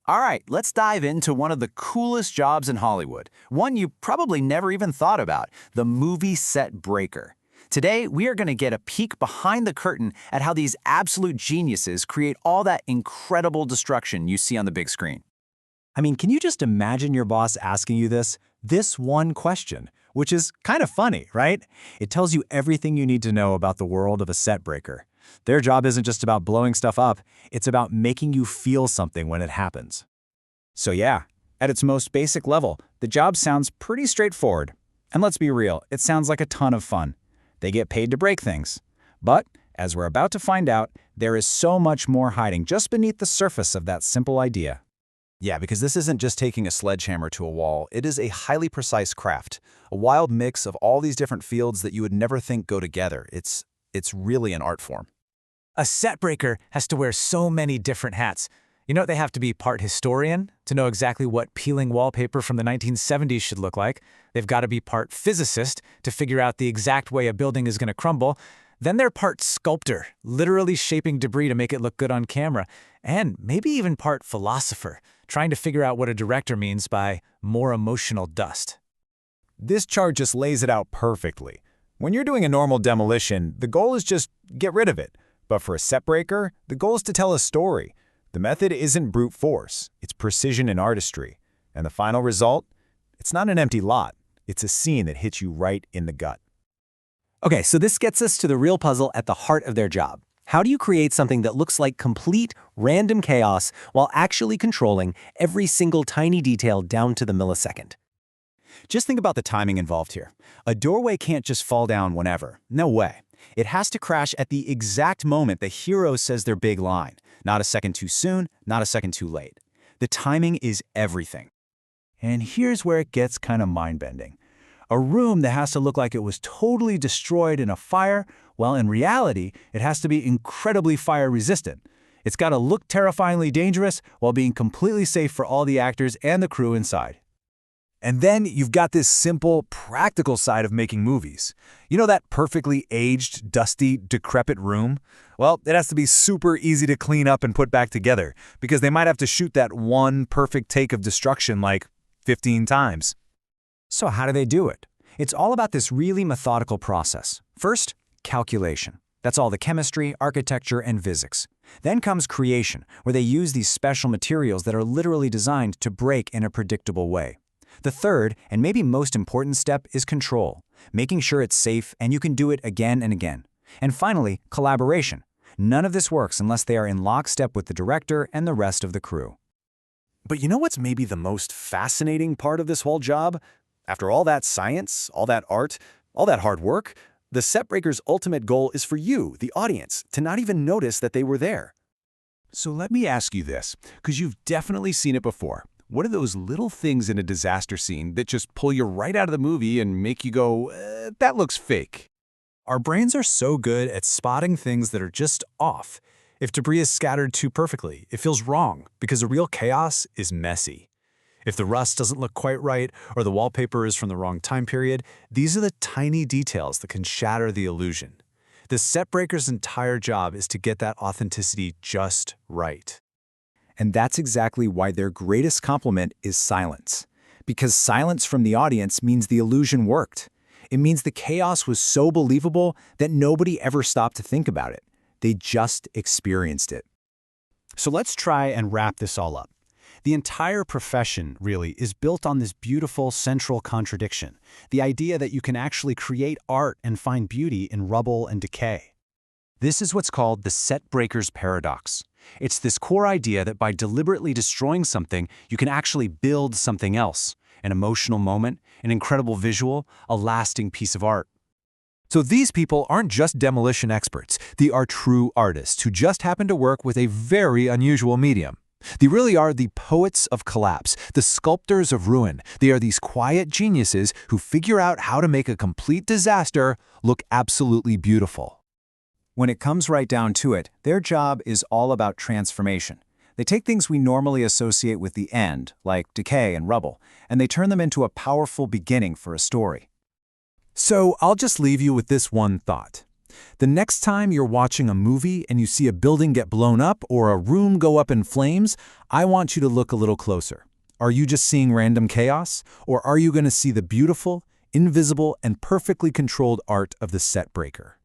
All right, let's dive into one of the coolest jobs in Hollywood, one you probably never even thought about, the movie set breaker. Today, we are going to get a peek behind the curtain at how these absolute geniuses create all that incredible destruction you see on the big screen. I mean, can you just imagine your boss asking you this one question, which is kind of funny, right? It tells you everything you need to know about the world of a set breaker. Their job isn't just about blowing stuff up, it's about making you feel something when it happens. So yeah, at its most basic level, the job sounds pretty straightforward. And let's be real, it sounds like a ton of fun. They get paid to break things. But, as we're about to find out, there is so much more hiding just beneath the surface of that simple idea. Yeah, because this isn't just taking a sledgehammer to a wall, it is a highly precise craft, a wild mix of all these different fields that you would never think go together. It's really an art form. A set breaker has to wear so many different hats. You know, they have to be part historian to know exactly what peeling wallpaper from the 1970s should look like. They've got to be part physicist to figure out the exact way a building is going to crumble. Then they're part sculptor, literally shaping debris to make it look good on camera. And maybe even part philosopher, trying to figure out what a director means by more emotional dust. This chart just lays it out perfectly. When you're doing a normal demolition, the goal is just get rid of it. But for a set breaker, the goal is to tell a story. The method isn't brute force, it's precision and artistry. And the final result? It's not an empty lot. It's a scene that hits you right in the gut. Okay, so this gets us to the real puzzle at the heart of their job. How do you create something that looks like complete, random chaos while actually controlling every single tiny detail down to the millisecond? Just think about the timing involved here. A doorway can't just fall down whenever. No way. It has to crash at the exact moment the hero says their big line. Not a second too soon, not a second too late. The timing is everything. And here's where it gets kind of mind-bending. A room that has to look like it was totally destroyed in a fire, well, in reality, it has to be incredibly fire-resistant. It's got to look terrifyingly dangerous while being completely safe for all the actors and the crew inside. And then you've got this simple, practical side of making movies. You know that perfectly aged, dusty, decrepit room? Well, it has to be super easy to clean up and put back together, because they might have to shoot that one perfect take of destruction like 15 times. So how do they do it? It's all about this really methodical process. First, calculation. That's all the chemistry, architecture, and physics. Then comes creation, where they use these special materials that are literally designed to break in a predictable way. The third, and maybe most important step, is control, making sure it's safe and you can do it again and again. And finally, collaboration. None of this works unless they are in lockstep with the director and the rest of the crew. But you know what's maybe the most fascinating part of this whole job? After all that science, all that art, all that hard work, the set breaker's ultimate goal is for you, the audience, to not even notice that they were there. So let me ask you this, because you've definitely seen it before. What are those little things in a disaster scene that just pull you right out of the movie and make you go, that looks fake? Our brains are so good at spotting things that are just off. If debris is scattered too perfectly, it feels wrong because the real chaos is messy. If the rust doesn't look quite right or the wallpaper is from the wrong time period, these are the tiny details that can shatter the illusion. The set breaker's entire job is to get that authenticity just right. And that's exactly why their greatest compliment is silence. Because silence from the audience means the illusion worked. It means the chaos was so believable that nobody ever stopped to think about it. They just experienced it. So let's try and wrap this all up. The entire profession, really, is built on this beautiful central contradiction, the idea that you can actually create art and find beauty in rubble and decay. This is what's called the set breaker's paradox. It's this core idea that by deliberately destroying something, you can actually build something else, an emotional moment, an incredible visual, a lasting piece of art. So these people aren't just demolition experts. They are true artists who just happen to work with a very unusual medium. They really are the poets of collapse, the sculptors of ruin. They are these quiet geniuses who figure out how to make a complete disaster look absolutely beautiful. When it comes right down to it, their job is all about transformation. They take things we normally associate with the end, like decay and rubble, and they turn them into a powerful beginning for a story. So I'll just leave you with this one thought. The next time you're watching a movie and you see a building get blown up or a room go up in flames, I want you to look a little closer. Are you just seeing random chaos? Or are you going to see the beautiful, invisible, and perfectly controlled art of the set breaker?